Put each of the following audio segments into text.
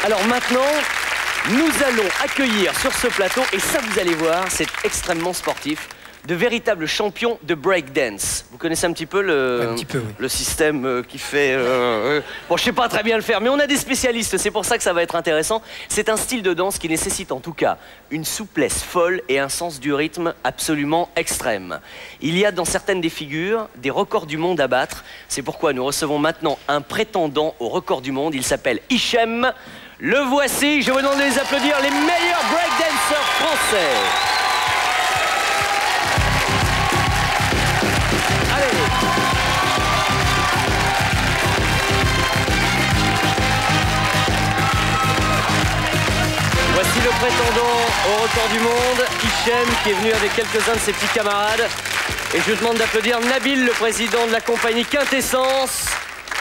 Alors maintenant, nous allons accueillir sur ce plateau, et ça vous allez voir, c'est extrêmement sportif, de véritables champions de breakdance. Vous connaissez un petit peu le système qui fait... Bon, je sais pas très bien le faire, mais on a des spécialistes, c'est pour ça que ça va être intéressant. C'est un style de danse qui nécessite en tout cas une souplesse folle et un sens du rythme absolument extrême. Il y a dans certaines des figures des records du monde à battre. C'est pourquoi nous recevons maintenant un prétendant au record du monde. Il s'appelle Hichem. Le voici, je vous demande de les applaudir, les meilleurs breakdancers français. Voici le prétendant au record du monde, Hichem, qui est venu avec quelques-uns de ses petits camarades. Et je demande d'applaudir Nabil, le président de la compagnie Quintessence,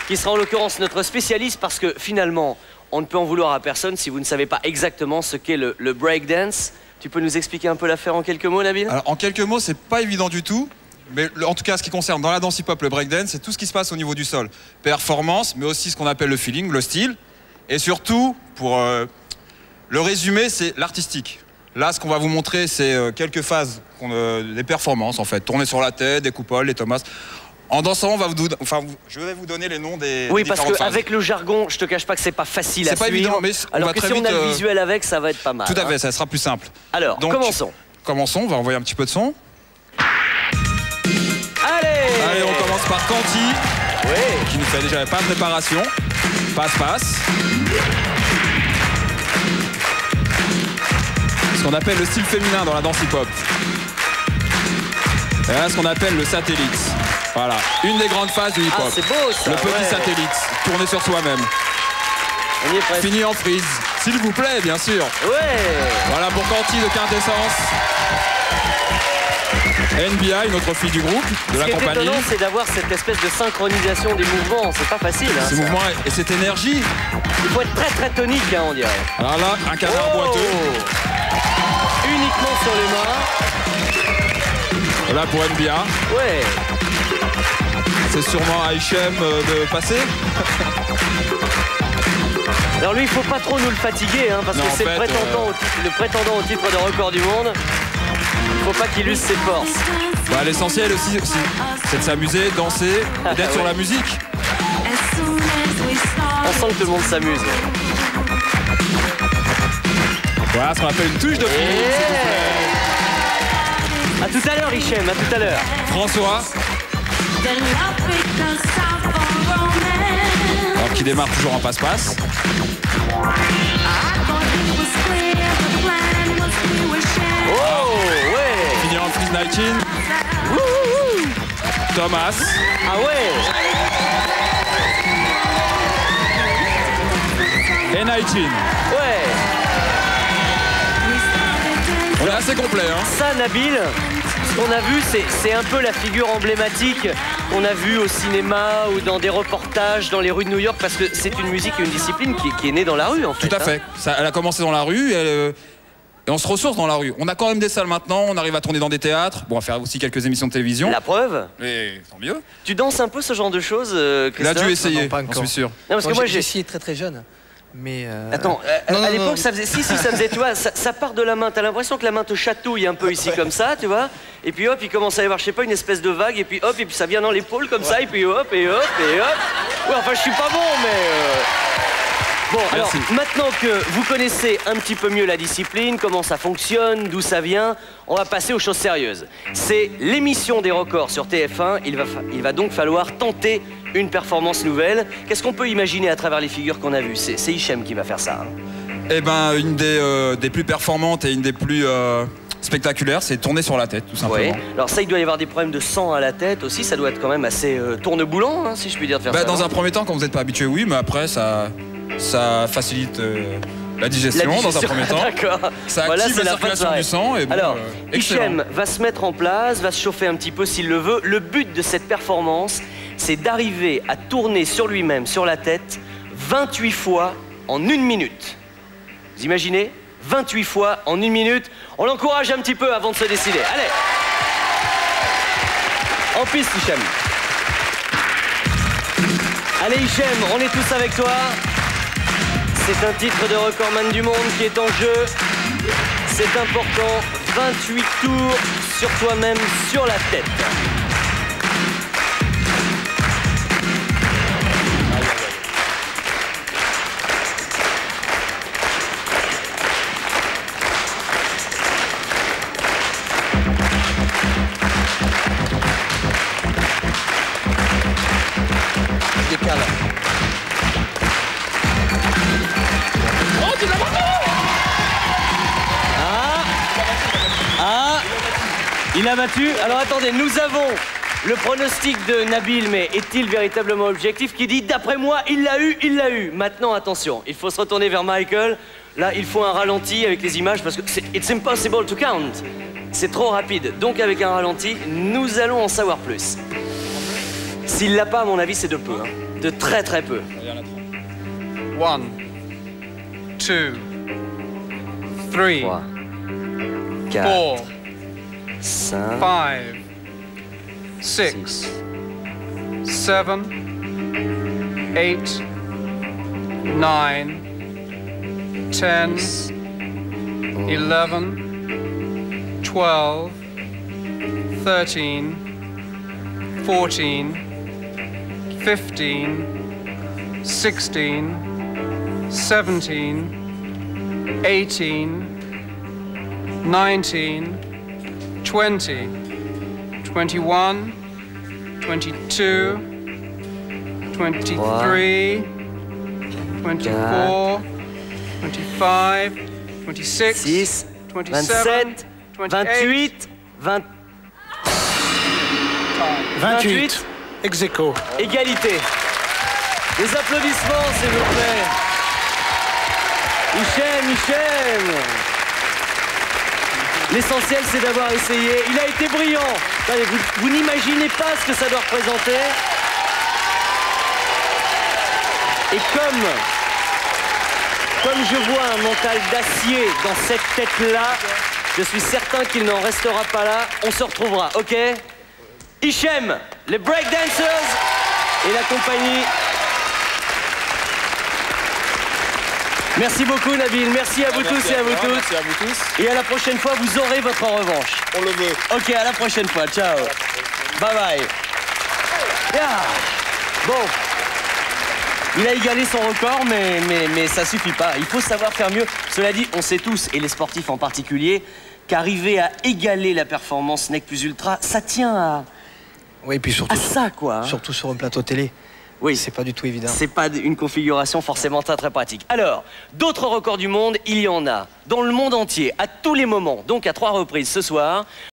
qui sera en l'occurrence notre spécialiste, parce que finalement, on ne peut en vouloir à personne si vous ne savez pas exactement ce qu'est le breakdance. Tu peux nous expliquer un peu l'affaire en quelques mots, Nabil? Alors, en quelques mots, c'est pas évident du tout. Mais en tout cas, ce qui concerne dans la danse hip-hop, le breakdance, c'est tout ce qui se passe au niveau du sol. Performance, mais aussi ce qu'on appelle le feeling, le style. Et surtout, pour le résumé, c'est l'artistique. Là, ce qu'on va vous montrer, c'est quelques phases des performances, en fait. Tourner sur la tête, des coupoles, des thomas. En dansant, je vais vous donner les noms des Oui, parce différentes phases. qu'avec le jargon, je te cache pas que c'est pas facile à suivre. C'est pas évident, mais alors que si on a le visuel avec, ça va être pas mal. Tout à fait, ça sera plus simple. Alors, donc, commençons. Commençons, on va envoyer un petit peu de son. Allez, on commence par Canty, qui nous fait déjà pas de préparation. Passe-passe. Ce qu'on appelle le style féminin dans la danse hip-hop. Et là, ce qu'on appelle le satellite. Voilà, une des grandes phases du hip-hop. Ah, c'est beau ça. Le petit satellite, tourné sur soi-même. On y est presque. Fini en freeze, s'il vous plaît, bien sûr. Ouais. Voilà pour Canty de Quintessence. NBI, une autre fille du groupe, de la compagnie. Ce qui est étonnant, c'est d'avoir cette espèce de synchronisation des mouvements. C'est pas facile. Hein, ces mouvements et cette énergie. Il faut être très très tonique, hein, on dirait. Alors là, un canard boiteux. Uniquement sur les mains. Voilà pour NBA. Ouais. C'est sûrement à Hichem de passer. Alors lui, il faut pas trop nous le fatiguer, hein, parce que c'est le prétendant au titre de record du monde. Il faut pas qu'il use ses forces. Bah, l'essentiel aussi, c'est de s'amuser, danser, et d'être sur la musique. On sent que tout le monde s'amuse. Voilà ce qu'on appelle une touche de feeling. À tout à l'heure, Hichem, à tout à l'heure. François. Alors qui démarre toujours en passe-passe. Oh, ouais. Finir en freeze 19. Thomas. Ah ouais. Et 19. Ouais. On est assez complet, hein. Ça, Nabil, ce qu'on a vu, c'est un peu la figure emblématique qu'on a vue au cinéma ou dans des reportages dans les rues de New York, parce que c'est une musique et une discipline qui est née dans la rue, en fait. Tout à fait. Ça, elle a commencé dans la rue et on se ressource dans la rue. On a quand même des salles maintenant, on arrive à tourner dans des théâtres. Bon, on va faire aussi quelques émissions de télévision. La preuve. Mais tant mieux. Tu danses un peu ce genre de choses, Christophe? Là, tu essayé, j'en suis sûr. Non, parce que moi, j'ai essayé très très jeune. Mais attends, à l'époque, ça faisait... Si, ça faisait, tu vois, ça part de la main. T'as l'impression que la main te chatouille un peu ici, comme ça, tu vois. Et puis hop, il commence à y avoir, je sais pas, une espèce de vague. Et puis hop, et puis ça vient dans l'épaule, comme ça. Et puis hop, et hop, et hop. Ouais, enfin, je suis pas bon, mais... Bon, alors, maintenant que vous connaissez un petit peu mieux la discipline, comment ça fonctionne, d'où ça vient, on va passer aux choses sérieuses. C'est l'émission des records sur TF1. Il va donc falloir tenter une performance nouvelle. Qu'est-ce qu'on peut imaginer à travers les figures qu'on a vues? C'est Hichem qui va faire ça. Hein. Eh ben, une des plus performantes et une des plus spectaculaires, c'est tourner sur la tête, tout simplement. Ouais. Alors ça, il doit y avoir des problèmes de sang à la tête aussi. Ça doit être quand même assez tourneboulant, hein, si je puis dire, de faire ça. Dans un premier temps, quand vous n'êtes pas habitué, oui, mais après, ça facilite la digestion dans un premier temps. D'accord. Ça active la circulation du sang. Et bon, alors, Hichem va se mettre en place, va se chauffer un petit peu s'il le veut. Le but de cette performance, c'est d'arriver à tourner sur lui-même, sur la tête, 28 fois en 1 minute. Vous imaginez? 28 fois en 1 minute. On l'encourage un petit peu avant de se décider. Allez! En piste, Hichem. Allez, Hichem, on est tous avec toi. c'est un titre de recordman du monde qui est en jeu. C'est important, 28 tours sur toi-même, sur la tête. Décale. Oh, tu l'as battu! Il a battu. Alors attendez, nous avons le pronostic de Nabil, mais est-il véritablement objectif, qui dit d'après moi, il l'a eu, il l'a eu. Maintenant, attention, il faut se retourner vers Michael. Là, il faut un ralenti avec les images parce que it's impossible to count. C'est trop rapide. Donc avec un ralenti, nous allons en savoir plus. S'il l'a pas, à mon avis, c'est de peu. Hein. De très très peu. 1, 2, 3, 4, 5, 6, 7, 8, 9, 10, 11, 12, 13, 14, 15, 16, 17, 18, 19, 20, 21, 22, 23, 24, 25, 26, 27, 28, 28. Ex aequo. Égalité. Des applaudissements, s'il vous plaît. Hichem. L'essentiel, c'est d'avoir essayé. Il a été brillant. Attendez, vous n'imaginez pas ce que ça doit représenter. Et comme je vois un mental d'acier dans cette tête-là, je suis certain qu'il n'en restera pas là. On se retrouvera, ok? Hichem, les breakdancers et la compagnie. Merci beaucoup Nabil, merci à vous tous et à vous tous. Merci à vous tous. Et à la prochaine fois, vous aurez votre revanche. On le veut. Ok, à la prochaine fois, ciao. Bye bye. Yeah. Bon, il a égalé son record, mais ça suffit pas. Il faut savoir faire mieux. Cela dit, on sait tous, et les sportifs en particulier, qu'arriver à égaler la performance NEC plus ultra, ça tient à... Oui, et puis surtout, à ça, quoi. Hein. Surtout sur un plateau télé. Oui, c'est pas du tout évident. C'est pas une configuration forcément très très pratique. Alors, d'autres records du monde, il y en a dans le monde entier, à tous les moments, donc à 3 reprises ce soir.